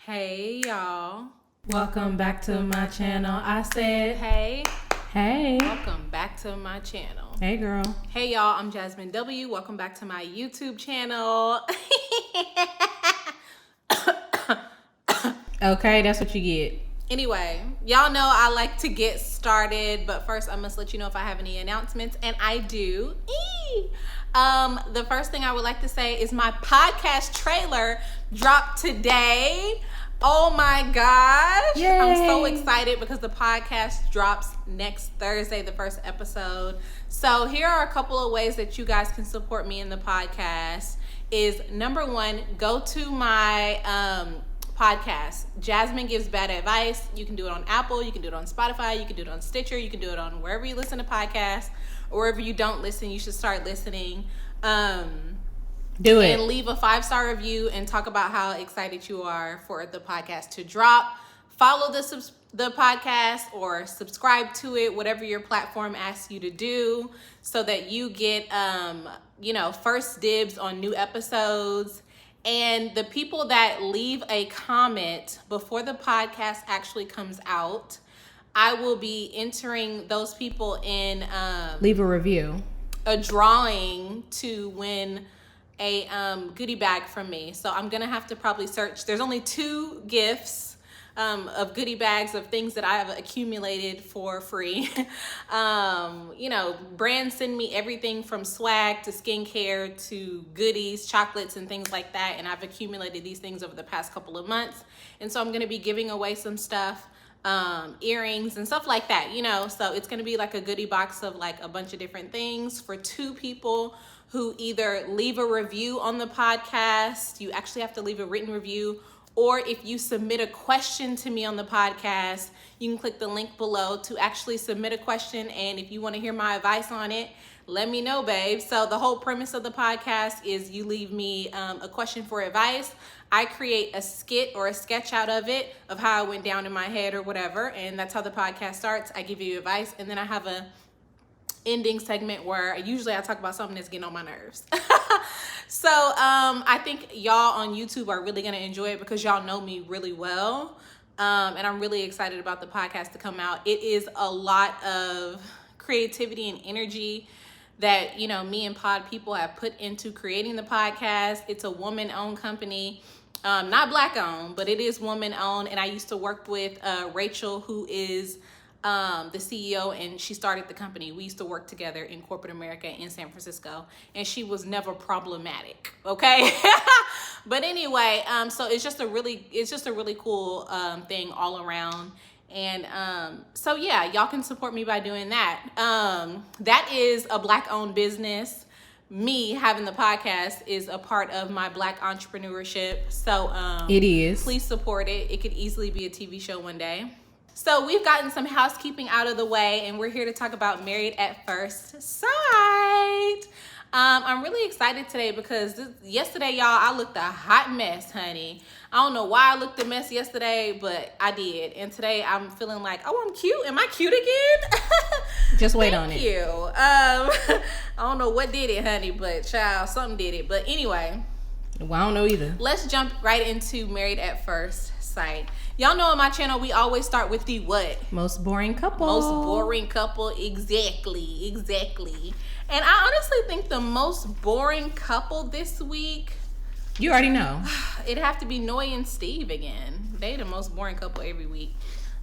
Hey y'all. Welcome back to my channel. I said, Hey. hey. Welcome back to my channel. Hey, girl. Hey y'all, I'm Jazmyn W. Welcome back to my YouTube channel. Okay, that's what you get. Anyway, y'all know I like to get started, but first I must let you know if I have any announcements, and I do. The first thing I would like to say is my podcast trailer dropped today. Oh my gosh. Yay. I'm so excited because the podcast drops next Thursday, the first episode. So here are a couple of ways that you guys can support me in the podcast. Is number one, go to my podcast. Jazmyn Gives Bad Advice. You can do it on Apple, you can do it on Spotify, you can do it on Stitcher, you can do it on wherever you listen to podcasts, or wherever you don't listen, you should start listening. Do it. And leave a 5-star review and talk about how excited you are for the podcast to drop. Follow the podcast or subscribe to it, whatever your platform asks you to do, so that you get first dibs on new episodes. And the people that leave a comment before the podcast actually comes out, I will be entering those people in leave a review. A drawing to win a goodie bag from me. So I'm gonna have to probably search. There's only 2 gifts of goodie bags of things that I have accumulated for free. Brands send me everything from swag to skincare to goodies, chocolates, and things like that. And I've accumulated these things over the past couple of months. And so I'm gonna be giving away some stuff, earrings and stuff like that, so it's gonna be like a goodie box of like a bunch of different things for 2 people who either leave a review on the podcast. You actually have to leave a written review, or if you submit a question to me on the podcast, you can click the link below to actually submit a question. And if you want to hear my advice on it, let me know, babe. So the whole premise of the podcast is you leave me a question for advice. I create a skit or a sketch out of it of how it went down in my head or whatever. And that's how the podcast starts. I give you advice, and then I have a ending segment where usually I talk about something that's getting on my nerves. So I think y'all on YouTube are really going to enjoy it because y'all know me really well. And I'm really excited about the podcast to come out. It is a lot of creativity and energy that, me and Pod People have put into creating the podcast. It's a woman-owned company. Not Black-owned, but it is woman-owned. And I used to work with Rachel, who is the CEO, and she started the company. We used to work together in corporate America in San Francisco, and she was never problematic. Okay. But anyway, so it's just a really cool thing all around. And so yeah, y'all can support me by doing that. That is a Black-owned business. Me having the podcast is a part of my Black entrepreneurship. So it is. Please support it. It could easily be a TV show one day. So we've gotten some housekeeping out of the way, and we're here to talk about Married at First Sight. I'm really excited today because yesterday, y'all, I looked a hot mess, honey. I don't know why I looked a mess yesterday, but I did. And today I'm feeling like, oh, I'm cute. Am I cute again? Just wait on it. Thank you. I don't know what did it, honey, but child, something did it. But anyway. Well, I don't know either. Let's jump right into Married at First Sight. Y'all know on my channel, we always start with the what? Most boring couple. Most boring couple. Exactly. And I honestly think the most boring couple this week, you already know, it'd have to be Noi and Steve again. They the most boring couple every week.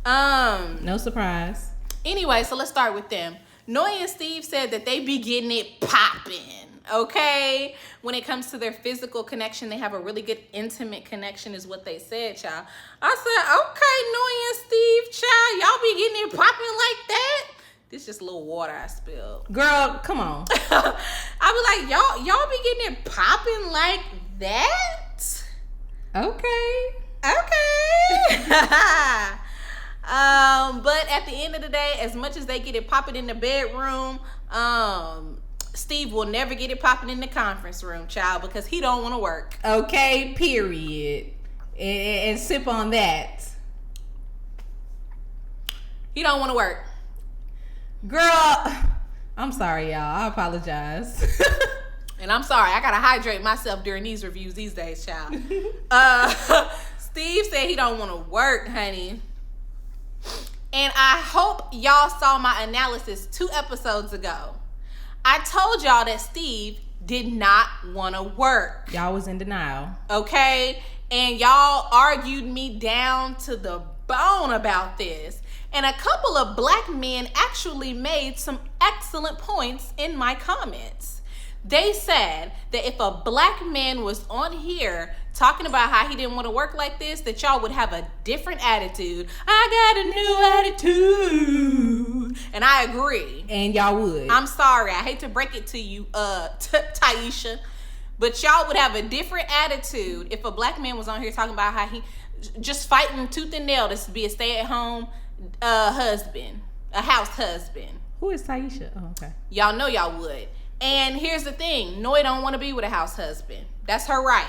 No surprise. Anyway, so let's start with them. Noi and Steve said that they be getting it popping. Okay, when it comes to their physical connection, they have a really good intimate connection, is what they said, child. I said, okay, Noi and Steve, child, y'all be getting it popping like that. This just a little water I spilled. Girl, come on. I be like, y'all be getting it popping like that? Okay. But at the end of the day, as much as they get it popping in the bedroom, Steve will never get it popping in the conference room, child, because he don't want to work. Okay, period. And sip on that. He don't want to work. Girl, I'm sorry, y'all. I apologize. And I'm sorry, I gotta hydrate myself during these reviews these days, child. Steve said he don't want to work, honey. And I hope y'all saw my analysis 2 episodes ago. I told y'all that Steve did not want to work. Y'all was in denial. Okay? And y'all argued me down to the bone about this. And a couple of black men actually made some excellent points in my comments. They said that if a black man was on here talking about how he didn't want to work like this, that y'all would have a different attitude. I got a new attitude. And I agree. And y'all would. I'm sorry. I hate to break it to you, Taisha. But y'all would have a different attitude if a black man was on here talking about how he just fighting tooth and nail to be a stay-at-home husband, a house husband. Who is Taisha? Oh, okay. Y'all know y'all would. And here's the thing. Noi don't want to be with a house husband. That's her right.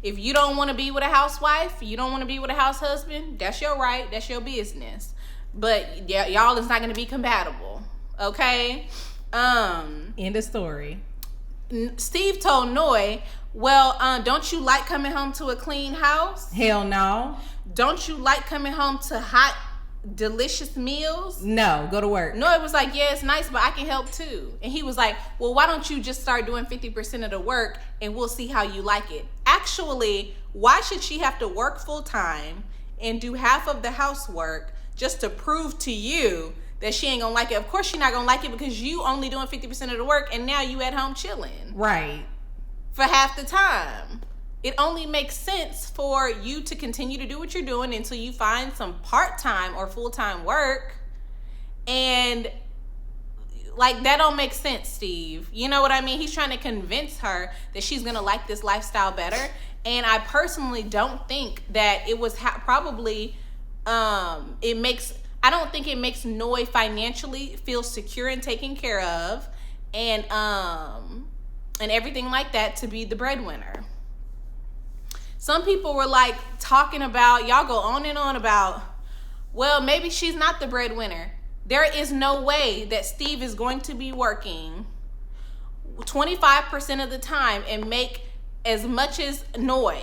If you don't want to be with a housewife, you don't want to be with a house husband, that's your right. That's your business. But y'all is not going to be compatible. Okay? End of story. Steve told Noi, well, don't you like coming home to a clean house? Hell no. Don't you like coming home to hot, delicious meals? No, go to work. Noi was like, yeah, it's nice, but I can help too. And he was like, well, why don't you just start doing 50% of the work and we'll see how you like it. Actually, why should she have to work full time and do half of the housework just to prove to you that she ain't gonna like it? Of course she's not gonna like it because you only doing 50% of the work and now you at home chilling. Right. For half the time. It only makes sense for you to continue to do what you're doing until you find some part-time or full-time work. And like, that don't make sense, Steve. You know what I mean? He's trying to convince her that she's gonna like this lifestyle better. And I personally don't think that it was probably, I don't think it makes Noi financially feel secure and taken care of and everything like that to be the breadwinner. Some people were like talking about, y'all go on and on about, well, maybe she's not the breadwinner. There is no way that Steve is going to be working 25% of the time and make as much as Noi.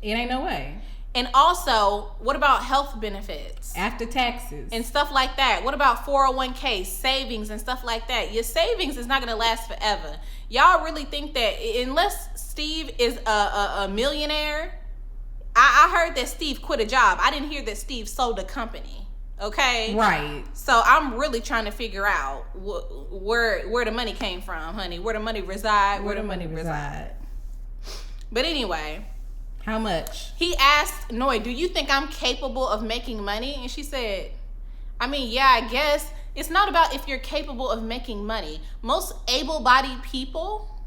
It ain't no way. And also, what about health benefits? After taxes. And stuff like that. What about 401k, savings and stuff like that? Your savings is not going to last forever. Y'all really think that unless Steve is a millionaire, I heard that Steve quit a job. I didn't hear that Steve sold a company. Okay? Right. So I'm really trying to figure out where the money came from, honey. Where the money reside. Where the money reside. But anyway. How much? He asked Noi, do you think I'm capable of making money? And she said, I mean, yeah, I guess. It's not about if you're capable of making money. Most able-bodied people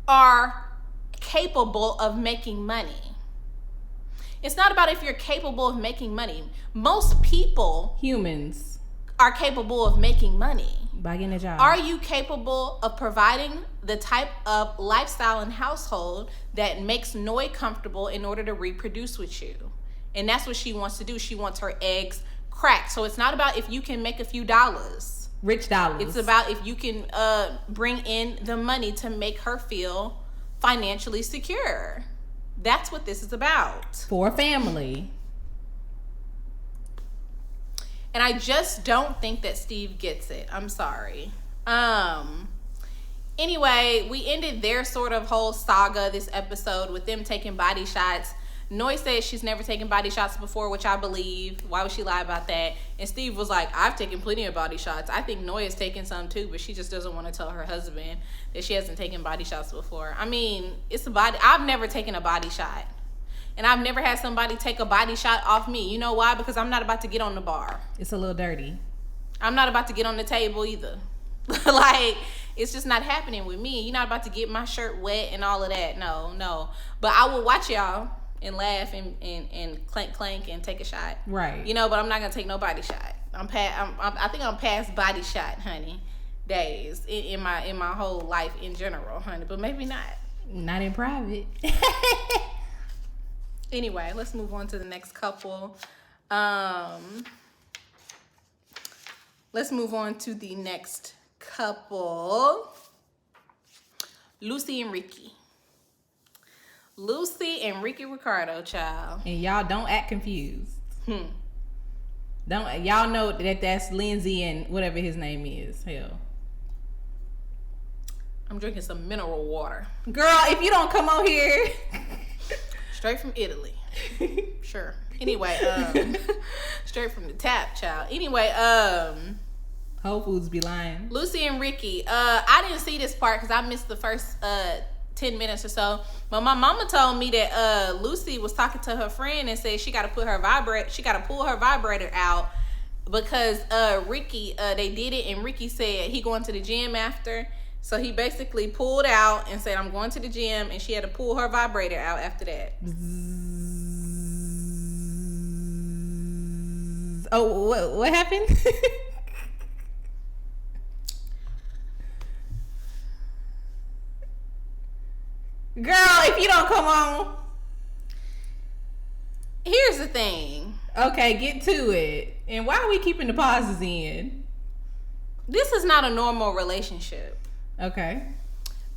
are capable of making money. It's not about if you're capable of making money. Most people, humans, are capable of making money. By getting a job. Are you capable of providing the type of lifestyle and household that makes Noi comfortable in order to reproduce with you? And that's what she wants to do. She wants her eggs cracked. So it's not about if you can make a few dollars. Rich dollars. It's about if you can bring in the money to make her feel financially secure. That's what this is about. For a family. And I just don't think that Steve gets it. I'm sorry. Anyway, we ended their sort of whole saga this episode with them taking body shots. Noi said she's never taken body shots before, which I believe. Why would she lie about that? And Steve was like, I've taken plenty of body shots. I think Noi has taken some too, but she just doesn't want to tell her husband that she hasn't taken body shots before. I mean, it's a body. I've never taken a body shot. And I've never had somebody take a body shot off me. You know why? Because I'm not about to get on the bar. It's a little dirty. I'm not about to get on the table either. Like, it's just not happening with me. You're not about to get my shirt wet and all of that. No. But I will watch y'all and laugh and clank and take a shot. Right. You know, but I'm not going to take no body shot. I think I'm past body shot, honey, days in my whole life in general, honey. But maybe not. Not in private. Anyway, let's move on to the next couple. Let's move on to the next couple. Lucy and Ricky. Lucy and Ricky Ricardo, child. And y'all don't act confused. Don't y'all know that's Lindsay and whatever his name is. Hell. I'm drinking some mineral water. Girl, if you don't come on here. Straight from Italy. Sure. Anyway, straight from the tap, child. Anyway, Whole Foods be lying. Lucy and Ricky. I didn't see this part because I missed the first 10 minutes or so. But my mama told me that Lucy was talking to her friend and said she got to pull her vibrator out because Ricky, they did it, and Ricky said he going to the gym after. So he basically pulled out and said, I'm going to the gym, and she had to pull her vibrator out after that. Oh, what happened? Girl, if you don't come on. Here's the thing. Okay, get to it. And why are we keeping the pauses in? This is not a normal relationship. Okay.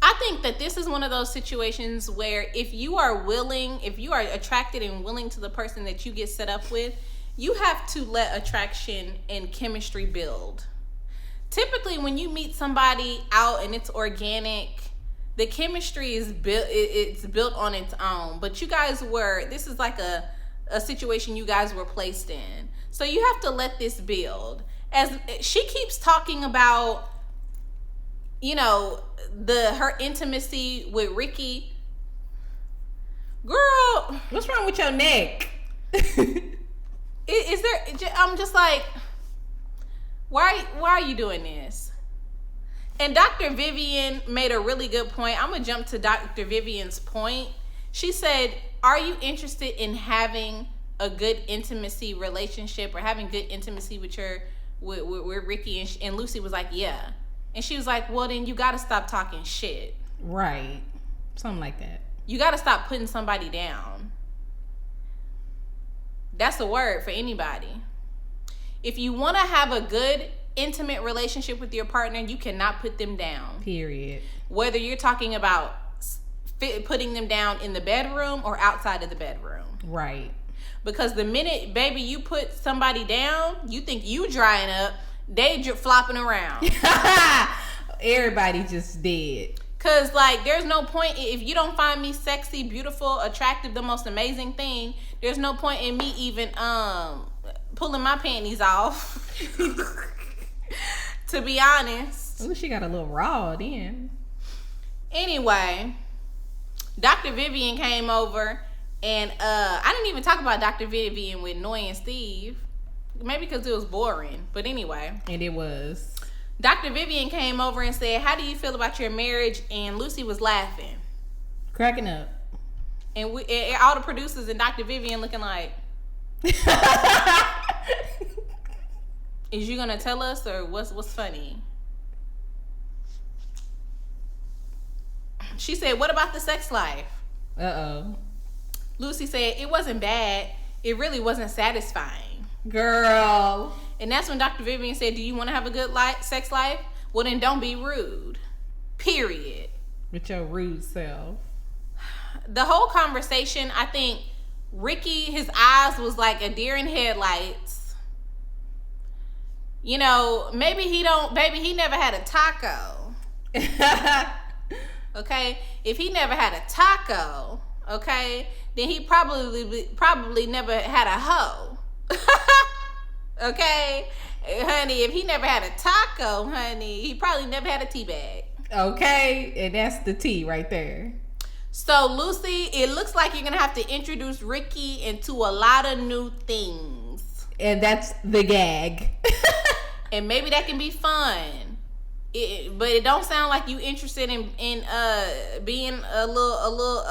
I think that this is one of those situations where if you are attracted and willing to the person that you get set up with, you have to let attraction and chemistry build. Typically, when you meet somebody out and it's organic, the chemistry is built. It's built on its own. But this is like a situation you guys were placed in. So you have to let this build. As she keeps talking about, her intimacy with Ricky. Girl, what's wrong with your neck? Is there? I'm just like, why are you doing this? And Dr. Vivian made a really good point. I'm gonna jump to Dr. Vivian's point. She said, "Are you interested in having a good intimacy relationship or having good intimacy with Ricky?" And Lucy was like, "Yeah." And she was like, "Well, then you got to stop talking shit." Right, something like that. You got to stop putting somebody down. That's a word for anybody. If you want to have a good intimate relationship with your partner, you cannot put them down. Period. Whether you're talking about putting them down in the bedroom or outside of the bedroom. Right. Because the minute, baby, you put somebody down, you think you drying up, they flopping around. Everybody just dead. Cause there's no point if you don't find me sexy, beautiful, attractive, the most amazing thing. There's no point in me even pulling my panties off. To be honest. Ooh, she got a little raw then. Anyway, Dr. Vivian came over, and I didn't even talk about Dr. Vivian with Noi and Steve. Maybe because it was boring. But anyway. And it was. Dr. Vivian came over and said, "How do you feel about your marriage?" And Lucy was laughing. Cracking up. And all the producers and Dr. Vivian looking like, is you gonna tell us or what's funny? She said, "What about the sex life?" Uh-oh. Lucy said, "It wasn't bad. It really wasn't satisfying." Girl. And that's when Dr. Vivian said, "Do you want to have a good sex life? Well, then don't be rude. Period." With your rude self. The whole conversation, I think Ricky, his eyes was like a deer in headlights. Maybe he never had a taco. Okay? If he never had a taco, okay, then he probably never had a hoe. Okay? Honey, if he never had a taco, honey, he probably never had a tea bag. Okay? And that's the tea right there. So, Lucy, it looks like you're going to have to introduce Ricky into a lot of new things. And that's the gag. And maybe that can be fun. But it don't sound like you interested in being a little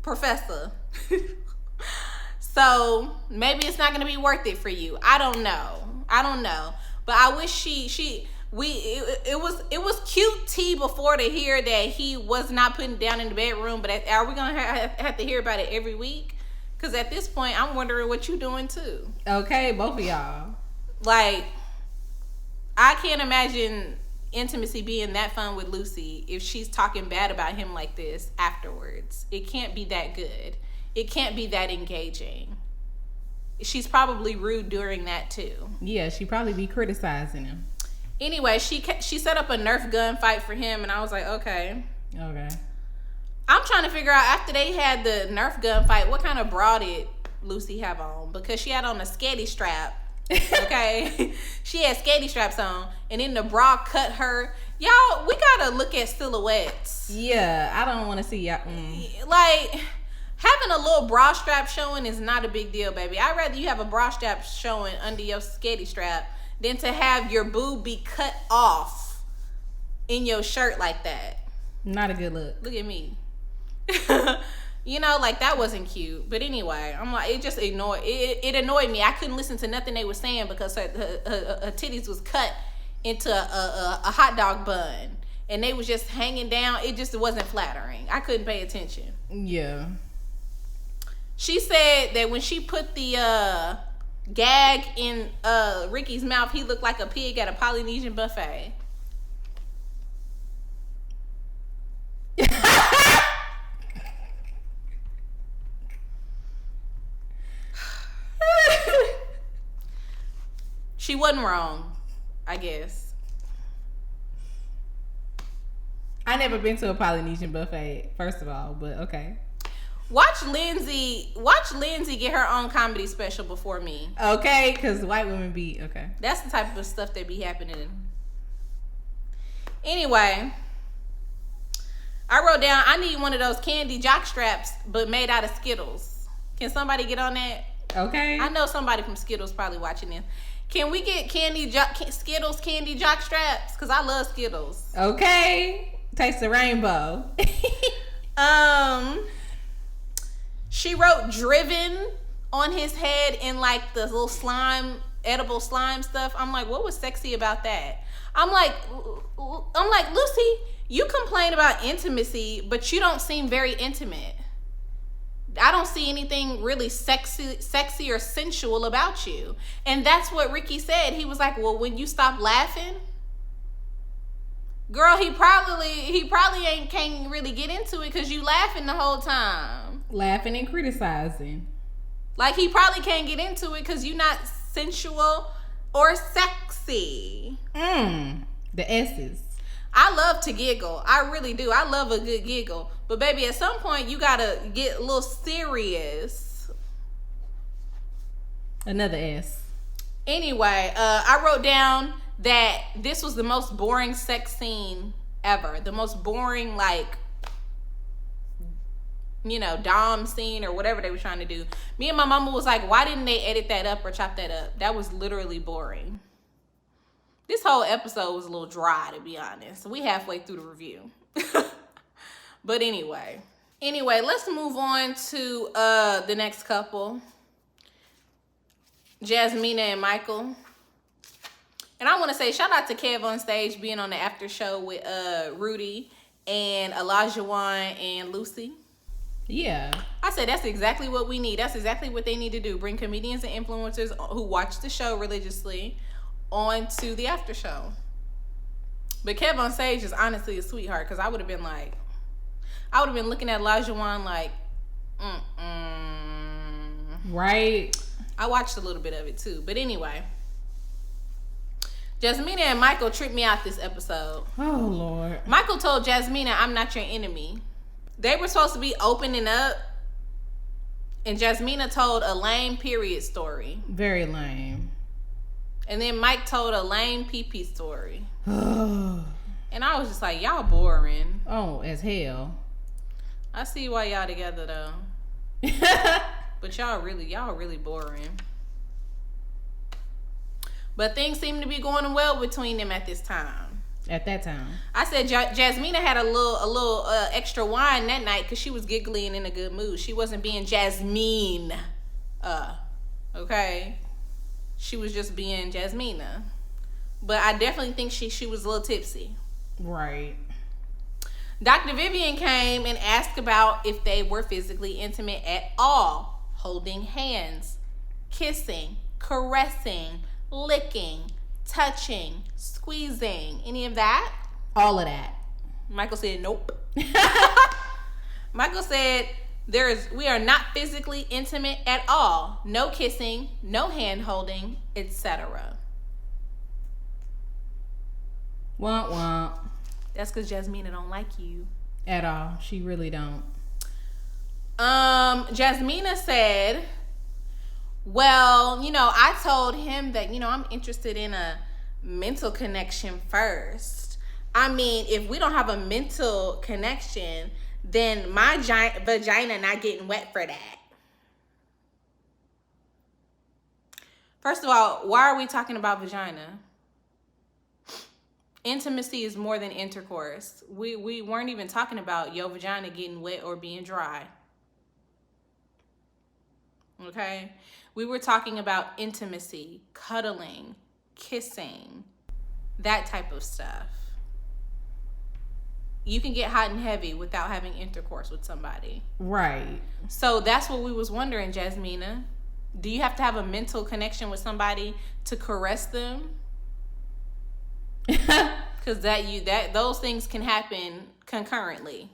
professor. So maybe it's not gonna be worth it for you. I don't know. But I wish it was cute tea before to hear that he was not putting down in the bedroom. But are we gonna have to hear about it every week? Because at this point, I'm wondering what you doing too. Okay, both of y'all. I can't imagine intimacy being that fun with Lucy if she's talking bad about him like this afterwards? It can't be that good. It can't be that engaging. She's probably rude during that too. Yeah, she probably be criticizing him. Anyway, she set up a Nerf gun fight for him, and I was like, okay. Okay. I'm trying to figure out, after they had the Nerf gun fight, what kind of bra did Lucy have on? Because she had on a sketty strap. Okay. She had sketty straps on, and then the bra cut her. Y'all, we gotta look at silhouettes. Yeah, I don't want to see y'all. Like, having a little bra strap showing is not a big deal, baby. I'd rather you have a bra strap showing under your sketty strap than to have your boob be cut off in your shirt like that. Not a good look. Look at me. You know, like, that wasn't cute. But anyway, I'm like, it annoyed me. I couldn't listen to nothing they were saying because her titties was cut into a hot dog bun, and they was just hanging down. It just wasn't flattering. I couldn't pay attention. Yeah. She said that when she put the gag in Ricky's mouth, he looked like a pig at a Polynesian buffet. She wasn't wrong, I guess. I never been to a Polynesian buffet, first of all, but okay. Watch Lindsay get her own comedy special before me. Okay, because white women be okay. That's the type of stuff that be happening. Anyway, I wrote down, I need one of those candy jock straps, but made out of Skittles. Can somebody get on that? Okay. I know somebody from Skittles probably watching this. Can we get Skittles candy jock straps? Because I love Skittles. Okay. Taste the rainbow. She wrote "driven" on his head in like the little slime, edible slime stuff. I'm like, what was sexy about that? I'm like, Lucy, you complain about intimacy, but you don't seem very intimate. I don't see anything really sexy or sensual about you. And that's what Ricky said. He was like, well, when you stop laughing, girl, he probably can't really get into it because you laughing the whole time. Laughing and criticizing. Like, he probably can't get into it because you're not sensual or sexy. The S's. I love to giggle. I really do. I love a good giggle. But baby, at some point, you gotta get a little serious. Another S. Anyway, I wrote down that this was the most boring sex scene ever. The most boring, like, you know, dom scene or whatever they were trying to do. Me and my mama was like, why didn't they edit that up or chop that up? That was literally boring. This whole episode was a little dry, to be honest. We halfway through the review. But anyway, let's move on to the next couple. Jasmina and Michael. And I want to say shout out to Kev on stage being on the after show with Rudy and Olajuwon and Lucy. Yeah. I said that's exactly what we need. That's exactly what they need to do. Bring comedians and influencers who watch the show religiously on to the after show. But Kev on stage is honestly a sweetheart, because I would have been looking at Olajuwon like, Right. I watched a little bit of it too. But anyway, Jasmina and Michael tripped me out this episode. Oh, Lord. Michael told Jasmina, I'm not your enemy. They were supposed to be opening up, and Jasmina told a lame period story. Very lame. And then Mike told a lame pee-pee story. And I was just like, y'all boring. Oh, as hell. I see why y'all together though. But y'all really boring. But things seem to be going well between them at this time. At that time. I said Jasmina had a little extra wine that night because she was giggly and in a good mood. She wasn't being Jazmyn. Okay? She was just being Jasmina. But I definitely think she was a little tipsy. Right. Dr. Vivian came and asked about if they were physically intimate at all. Holding hands, kissing, caressing, licking, touching, squeezing, any of that? All of that. Michael said, nope. Michael said, we are not physically intimate at all. No kissing, no hand holding, etc. Womp womp. That's because Jasmina don't like you. At all. She really don't. Jasmina said, well, I told him that, I'm interested in a mental connection first. I mean, if we don't have a mental connection, then my vagina not getting wet for that. First of all, why are we talking about vagina? Intimacy is more than intercourse. We weren't even talking about your vagina getting wet or being dry. Okay? We were talking about intimacy, cuddling, kissing, that type of stuff. You can get hot and heavy without having intercourse with somebody. Right. So that's what we was wondering, Jasmina. Do you have to have a mental connection with somebody to caress them? Because those things can happen concurrently.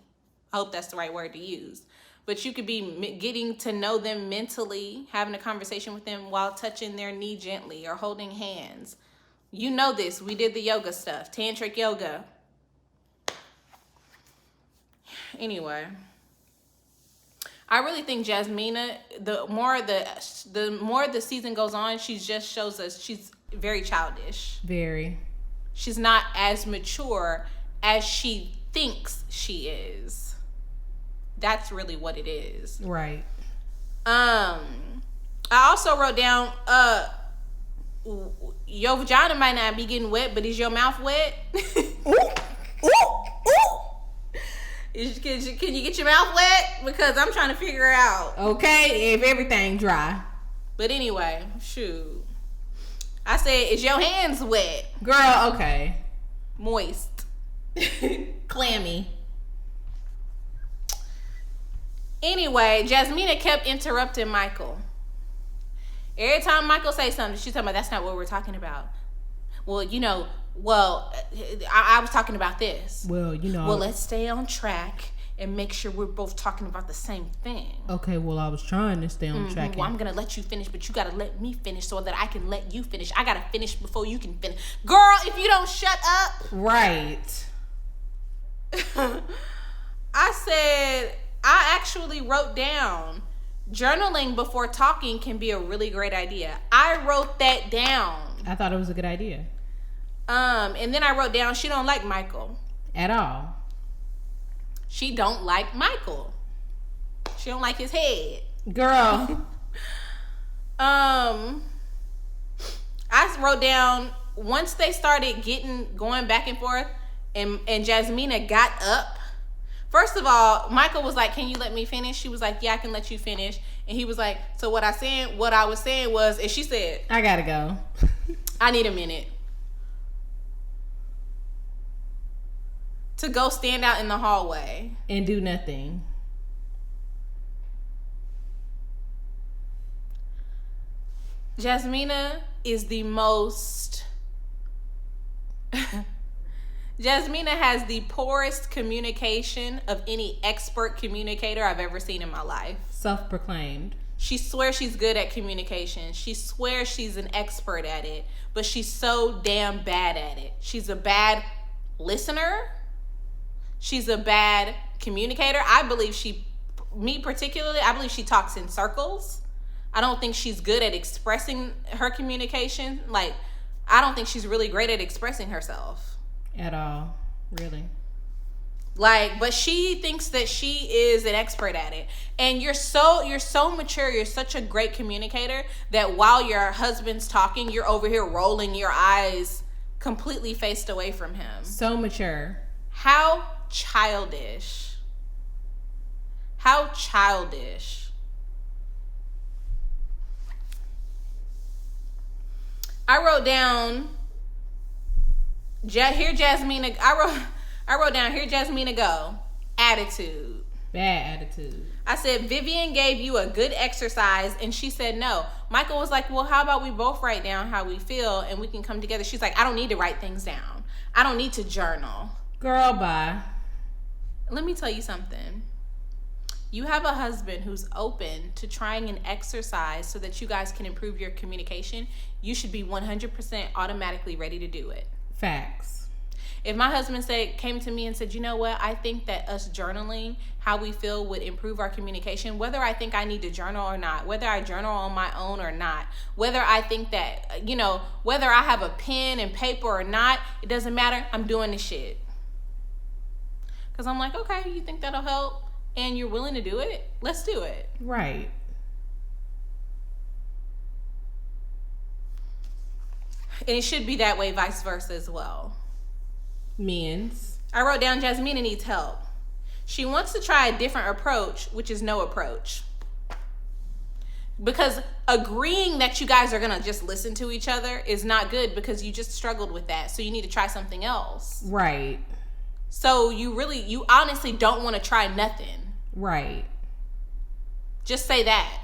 I hope that's the right word to use. But you could be getting to know them mentally, having a conversation with them while touching their knee gently or holding hands. You know this. We did the yoga stuff, tantric yoga. Anyway, I really think Jasmina, the more the season goes on, she just shows us she's very childish. Very. She's not as mature as she thinks she is. That's really what it is. Right. I also wrote down, your vagina might not be getting wet, but is your mouth wet? Ooh, ooh, ooh. Can you get your mouth wet? Because I'm trying to figure out. Okay, if everything dry. But anyway, shoot. I said, is your hands wet? Girl, okay. Moist. Clammy. Anyway, Jasmina kept interrupting Michael. Every time Michael say something, she's talking about, that's not what we're talking about. Well, I was talking about this. Well, Well, let's stay on track and make sure we're both talking about the same thing. Okay, well, I was trying to stay on track. Well, I'm going to let you finish, but you got to let me finish so that I can let you finish. I got to finish before you can finish. Girl, if you don't shut up. Right. I actually wrote down, journaling before talking can be a really great idea. I wrote that down. I thought it was a good idea. And then I wrote down, she don't like Michael. At all. She don't like Michael. She don't like his head. Girl. I wrote down, once they started going back and forth and Jasmina got up, first of all, Michael was like, can you let me finish? She was like, yeah, I can let you finish. And he was like, so what I was saying was, and she said, I gotta go. I need a minute to go stand out in the hallway and do nothing. Jasmina is the most Jasmina has the poorest communication of any expert communicator I've ever seen in my life. Self-proclaimed. She swears she's good at communication. She swears she's an expert at it, but she's so damn bad at it. She's a bad listener. She's a bad communicator. I believe I believe she talks in circles. I don't think she's good at expressing her communication. Like, I don't think she's really great at expressing herself. At all. Really. Like, but she thinks that she is an expert at it. And you're so mature, you're such a great communicator that while your husband's talking, you're over here rolling your eyes completely faced away from him. So mature. How childish. How childish. I wrote down, here Jasmina, I wrote down, here Jasmina go. Attitude. Bad attitude. I said, Vivian gave you a good exercise, and she said no. Michael was like, well, how about we both write down how we feel, and we can come together. She's like, I don't need to write things down. I don't need to journal. Girl, bye. Let me tell you something. You have a husband who's open to trying an exercise so that you guys can improve your communication. You should be 100% automatically ready to do it. Facts. If my husband came to me and said, you know what, I think that us journaling how we feel would improve our communication, whether I think I need to journal or not, whether I journal on my own or not, whether I think that, whether I have a pen and paper or not, it doesn't matter. I'm doing this shit. Because I'm like, okay, you think that'll help and you're willing to do it? Let's do it. Right. And it should be that way, vice versa as well. Men's. I wrote down Jasmina needs help. She wants to try a different approach, which is no approach. Because agreeing that you guys are going to just listen to each other is not good because you just struggled with that. So you need to try something else. Right. So you honestly don't want to try nothing. Right. Just say that.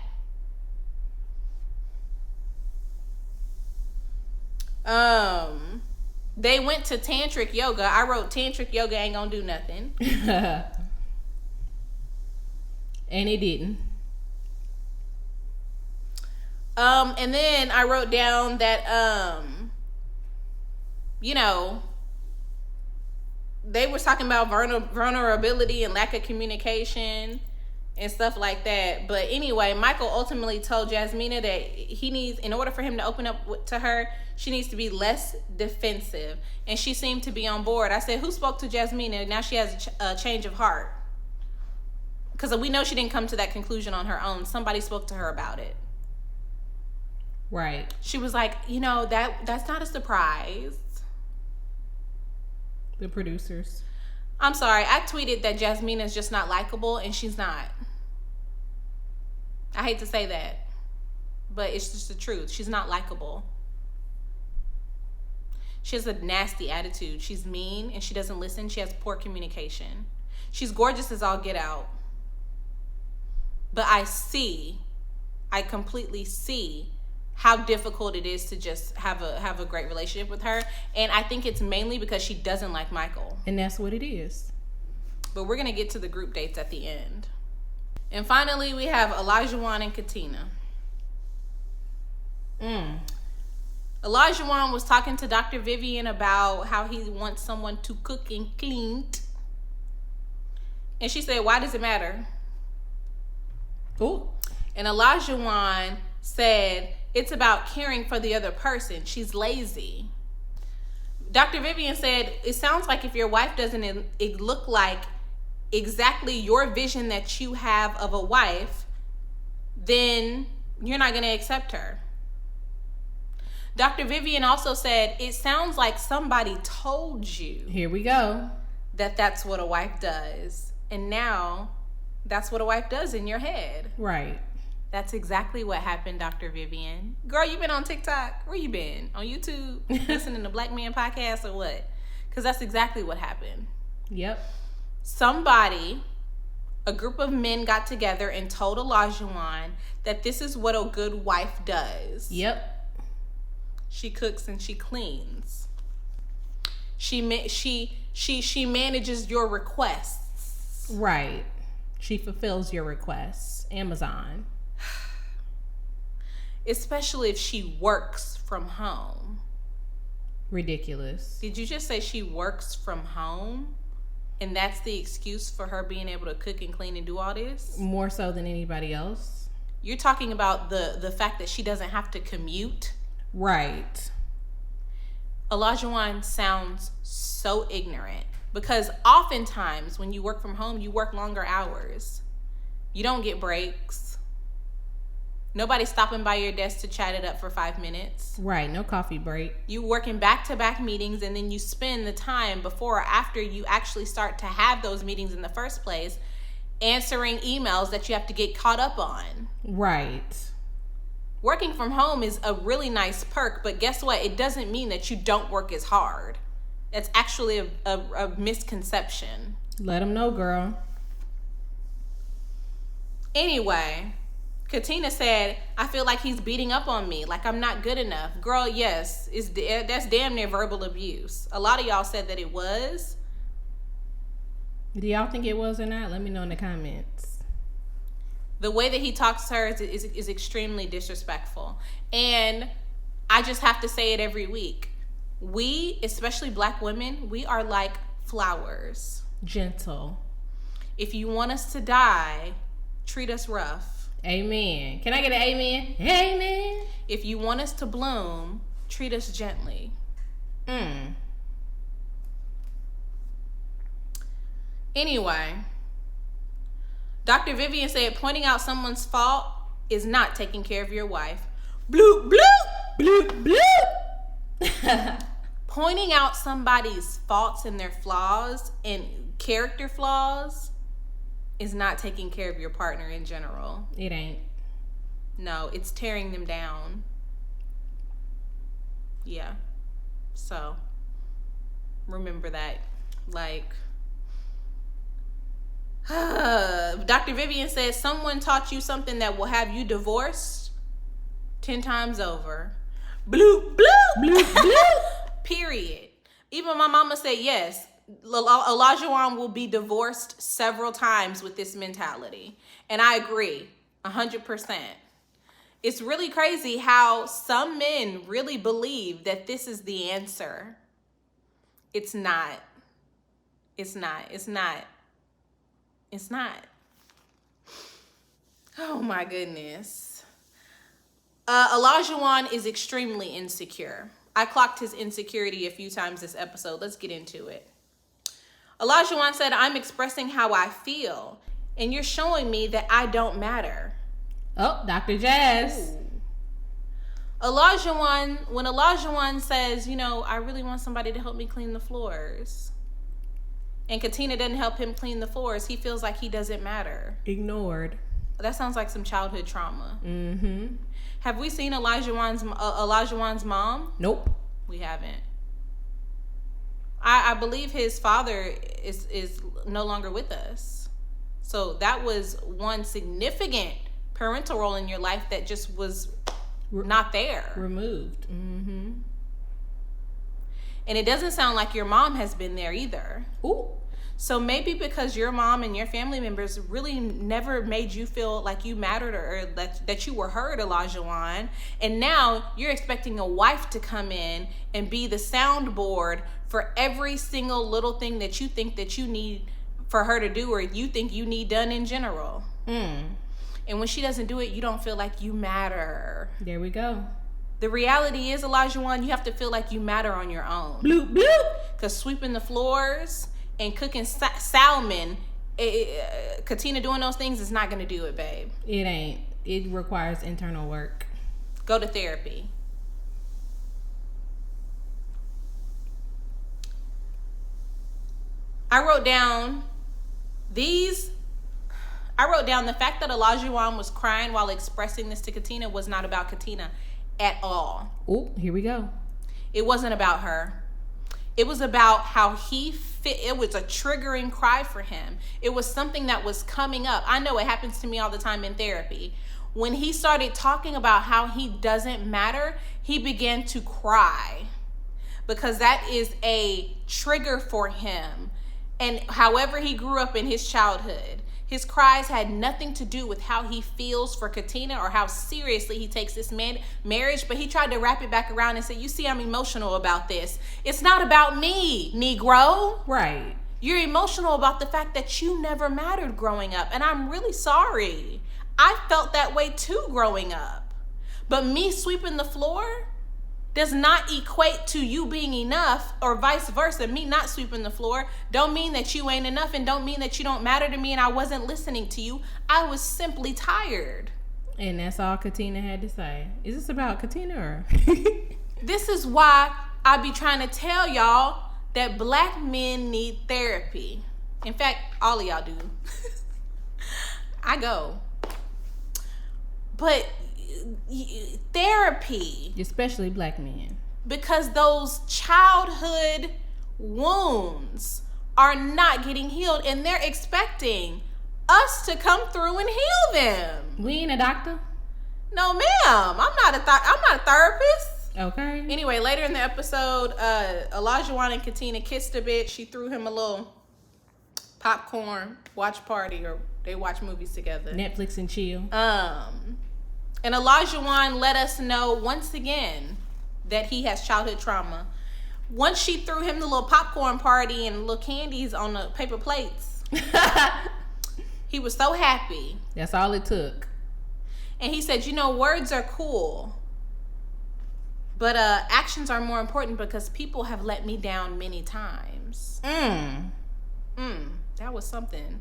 They went to tantric yoga. I wrote tantric yoga ain't gonna do nothing. And it didn't. And then I wrote down that they were talking about vulnerability and lack of communication and stuff like that. But anyway, Michael ultimately told Jasmina that he needs, in order for him to open up to her, she needs to be less defensive. And she seemed to be on board. I said, who spoke to Jasmina? Now she has a change of heart. Because we know she didn't come to that conclusion on her own. Somebody spoke to her about it. Right. She was like, that's not a surprise. The producers. I'm sorry. I tweeted that Jasmina is just not likable, and she's not. I hate to say that, but it's just the truth. She's not likable. She has a nasty attitude. She's mean, and she doesn't listen. She has poor communication. She's gorgeous as all get out. But I completely see how difficult it is to just have a great relationship with her. And I think it's mainly because she doesn't like Michael. And that's what it is. But we're going to get to the group dates at the end. And finally, we have Olajuwon and Katina. Olajuwon was talking to Dr. Vivian about how he wants someone to cook and clean. And she said, why does it matter? Ooh. And Olajuwon said, it's about caring for the other person. She's lazy. Dr. Vivian said, it sounds like if your wife doesn't look like exactly your vision that you have of a wife, then you're not going to accept her. Dr. Vivian also said, it sounds like somebody told you. Here we go. That's what a wife does. And now that's what a wife does in your head. Right. That's exactly what happened, Dr. Vivian. Girl, you been on TikTok? Where you been? On YouTube? Listening to Black Man Podcast or what? Because that's exactly what happened. Yep. A group of men got together and told Olajuwon that this is what a good wife does. Yep. She cooks and she cleans. She manages your requests. Right. She fulfills your requests. Amazon. Especially if she works from home. Ridiculous. Did you just say she works from home? And that's the excuse for her being able to cook and clean and do all this? More so than anybody else. You're talking about the fact that she doesn't have to commute? Right. Olajuwon sounds so ignorant because oftentimes when you work from home, you work longer hours. You don't get breaks. Nobody's stopping by your desk to chat it up for 5 minutes. Right, no coffee break. You work in back-to-back meetings, and then you spend the time before or after you actually start to have those meetings in the first place answering emails that you have to get caught up on. Right. Working from home is a really nice perk, but guess what? It doesn't mean that you don't work as hard. That's actually a misconception. Let them know, girl. Anyway, Katina said, I feel like he's beating up on me, like I'm not good enough. Girl, yes, that's damn near verbal abuse. A lot of y'all said that it was. Do y'all think it was or not? Let me know in the comments. The way that he talks to her is extremely disrespectful. And I just have to say it every week. We, especially black women, we are like flowers. Gentle. If you want us to die, treat us rough. Amen. Can I get an amen? Amen. If you want us to bloom, treat us gently. Anyway, Dr. Vivian said pointing out someone's fault is not taking care of your wife. Bloop, bloop, bloop, bloop. Pointing out somebody's faults and their flaws and character flaws is not taking care of your partner in general. It ain't. No, it's tearing them down. Yeah. So, remember that. Like, Dr. Vivian says, someone taught you something that will have you divorced 10 times over. Bloop, bloop, bloop, bloop. Period. Even my mama said, yes, Olajuwon will be divorced several times with this mentality. And I agree, 100%. It's really crazy how some men really believe that this is the answer. It's not. It's not. It's not. It's not. Oh my goodness. Olajuwon is extremely insecure. I clocked his insecurity a few times this episode. Let's get into it. Olajuwon said, I'm expressing how I feel, and you're showing me that I don't matter. Oh, Dr. Jazz. When Olajuwon says, I really want somebody to help me clean the floors, and Katina doesn't help him clean the floors, he feels like he doesn't matter. Ignored. That sounds like some childhood trauma. Mm-hmm. Have we seen Olajuwon's mom? Nope. We haven't. I believe his father is no longer with us. So that was one significant parental role in your life that just was not there. Removed. Mm-hmm. And it doesn't sound like your mom has been there either. Ooh. So maybe because your mom and your family members really never made you feel like you mattered or that you were heard, Olajuwon, and now you're expecting a wife to come in and be the soundboard for every single little thing that you think that you need for her to do or you think you need done in general. And when she doesn't do it, you don't feel like you matter. There we go. The reality is, Olajuwon, you have to feel like you matter on your own. Bloop, bloop. Because sweeping the floors and cooking salmon, Katina doing those things is not going to do it, babe. It ain't. It requires internal work. Go to therapy. I wrote down the fact that Olajuwon was crying while expressing this to Katina was not about Katina at all. Oh, here we go. It wasn't about her. It was about how he fit. It was a triggering cry for him. It was something that was coming up. I know it happens to me all the time in therapy. When he started talking about how he doesn't matter, he began to cry because that is a trigger for him. And however he grew up in his childhood, his cries had nothing to do with how he feels for Katina or how seriously he takes this marriage, but he tried to wrap it back around and say, you see, I'm emotional about this. It's not about me, Negro. Right. You're emotional about the fact that you never mattered growing up, and I'm really sorry. I felt that way too growing up. But me sweeping the floor does not equate to you being enough, or vice versa. Me not sweeping the floor don't mean that you ain't enough and don't mean that you don't matter to me and I wasn't listening to you. I was simply tired. And that's all Katina had to say. Is this about Katina or? This is why I be trying to tell y'all that black men need therapy. In fact, all of y'all do. I go. But therapy, especially black men, because those childhood wounds are not getting healed and they're expecting us to come through and heal them. We ain't a doctor. No, ma'am. I'm not a therapist. Okay. Anyway, later in the episode, Olajuwon and Katina kissed a bit. She threw him a little popcorn watch party, or they watch movies together. Netflix and chill. And Olajuwon let us know once again that he has childhood trauma. Once she threw him the little popcorn party and little candies on the paper plates, he was so happy. That's all it took. And he said, words are cool, but actions are more important because people have let me down many times. That was something.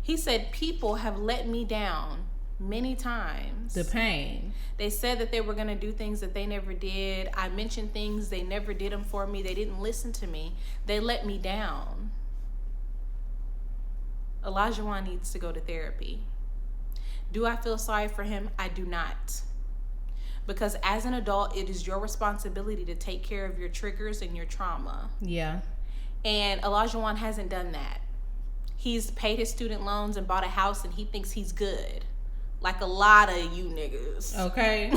He said, people have let me down many times. The pain. They said that they were going to do things that they never did. I mentioned things, they never did them for me. They didn't listen to me. They let me down. Olajuwon needs to go to therapy. Do I feel sorry for him? I do not. Because as an adult, it is your responsibility to take care of your triggers and your trauma. Yeah. And Olajuwon hasn't done that. He's paid his student loans and bought a house, and he thinks he's good. Like a lot of you niggas. Okay.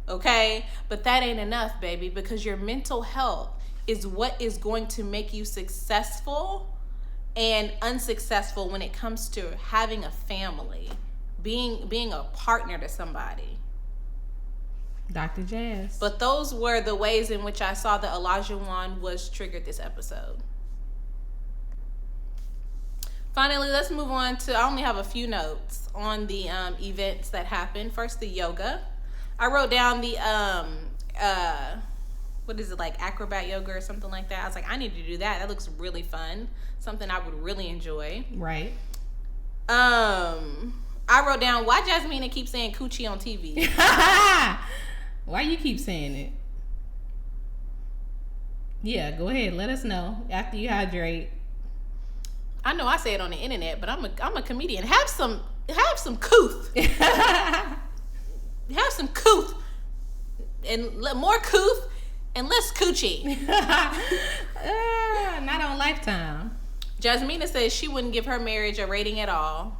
Okay? But that ain't enough, baby, because your mental health is what is going to make you successful and unsuccessful when it comes to having a family, being a partner to somebody. Dr. Jazz. But those were the ways in which I saw that Olajuwon was triggered this episode. Finally, let's move on to, I only have a few notes on the events that happened. First, the yoga. I wrote down the, what is it, like acrobat yoga or something like that. I was like, I need to do that. That looks really fun. Something I would really enjoy. Right. I wrote down, why Jasmina keep saying coochie on TV? Why you keep saying it? Yeah, go ahead. Let us know after you hydrate. I know I say it on the internet, but I'm a comedian. Have some couth. Have some couth. And more couth and less coochie. Not on Lifetime. Jasmina says she wouldn't give her marriage a rating at all.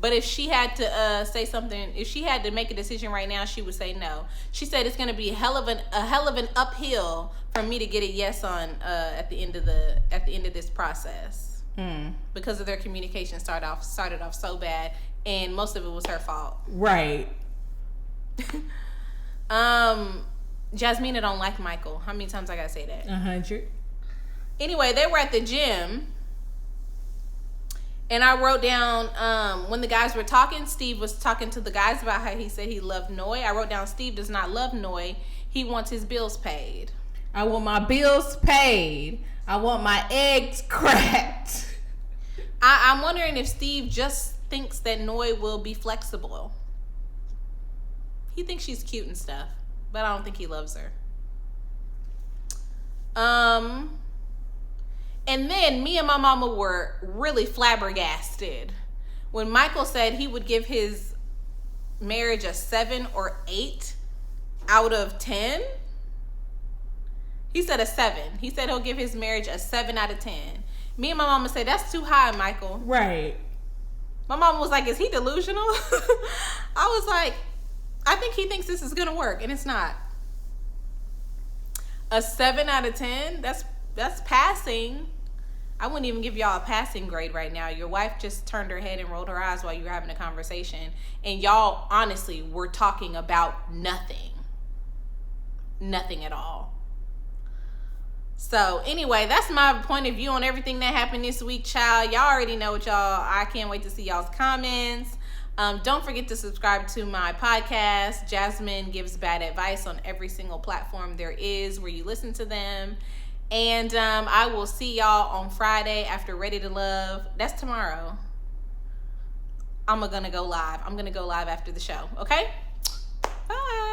But if she had to say something, if she had to make a decision right now, she would say no. She said it's going to be a hell of an uphill for me to get a yes on at the end of this process. Because of their communication started off so bad, and most of it was her fault. Right. Jasmina don't like Michael. How many times I gotta say that? 100. Anyway, they were at the gym. And I wrote down, when the guys were talking, Steve was talking to the guys about how he said he loved Noi. I wrote down, Steve does not love Noi. He wants his bills paid. I want my bills paid. I want my eggs cracked. I'm wondering if Steve just thinks that Noi will be flexible. He thinks she's cute and stuff, but I don't think he loves her. And then me and my mama were really flabbergasted when Michael said he would give his marriage a 7 or 8 out of 10. He said a 7. He said he'll give his marriage a 7 out of 10. Me and my mama said, that's too high, Michael. Right. My mama was like, is he delusional? I was like, I think he thinks this is going to work, and it's not. A 7 out of 10? That's passing. I wouldn't even give y'all a passing grade right now. Your wife just turned her head and rolled her eyes while you were having a conversation. And y'all, honestly, were talking about nothing. Nothing at all. So, anyway, that's my point of view on everything that happened this week, child. Y'all already know what I can't wait to see y'all's comments. Don't forget to subscribe to my podcast. Jazmyn gives bad advice on every single platform there is where you listen to them. And I will see y'all on Friday after Ready to Love. That's tomorrow. I'm gonna go live. I'm gonna go live after the show. Okay? Bye.